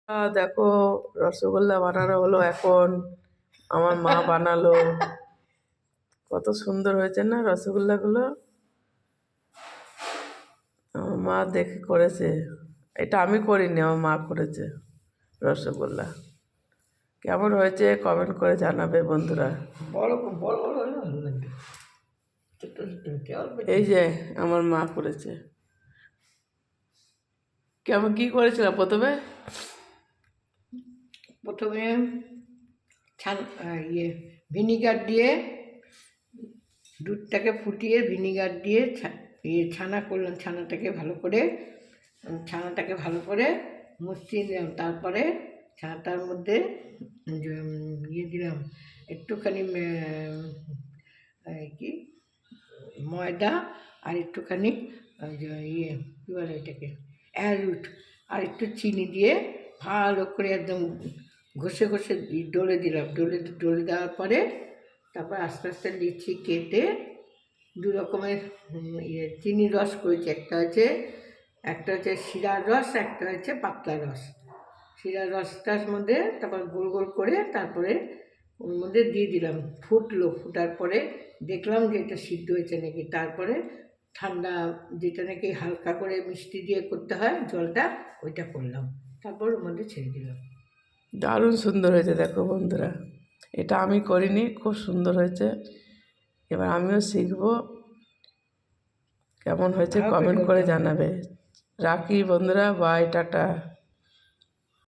দেখো, রসগোল্লা বানানো হলো এখন। আমার মা বানালো। কত সুন্দর হয়েছে না রসগোল্লাগুলো। আমার মা দেখে করেছে। এটা আমি করিনি, আমার মা করেছে রসগোল্লা। কেমন হয়েছে কমেন্ট করে জানাবে বন্ধুরা। বড় বড় বড় হলে ভালো লাগবে। ছোট ছোট হচ্ছে অল্প। এই যে আমার মা করেছে। কেমন কি করেছিল প্রথমে? প্রথমে ভিনিগার দিয়ে দুধটাকে ফুটিয়ে ভিনিগার দিয়ে ছানা করলাম। ছানাটাকে ভালো করে মুছিয়ে দিলাম। তারপরে ছানাটার মধ্যে দিলাম একটুখানি কি ময়দা আর একটুখানি কী বলে এটাকে অ্যারুট আর একটু চিনি দিয়ে ভালো করে একদম ঘষে ঘষে ডলে দিলাম। ডলে দেওয়ার পরে তারপর আস্তে আস্তে লিচি কেটে দু রকমের চিনির রস করেছি। একটা হচ্ছে শিরার রস, একটা হচ্ছে পাতলা রস। শিরার রসটার মধ্যে তারপর গোল গোল করে তারপরে ওর মধ্যে দিয়ে দিলাম। ফুটার পরে দেখলাম যে এটা সিদ্ধ হয়েছে নাকি। তারপরে ঠান্ডা, যেটা নাকি হালকা করে মিষ্টি দিয়ে করতে হয় জলটা, ওইটা করলাম। তারপর ওর মধ্যে ছেড়ে দিলাম। দারুণ সুন্দর হয়েছে দেখো বন্ধুরা। এটা আমি করিনি, খুব সুন্দর হয়েছে। এবার আমিও শিখবো। কেমন হয়েছে কমেন্ট করে জানাবে। রাখি বন্ধুরা, বাই, টাটা।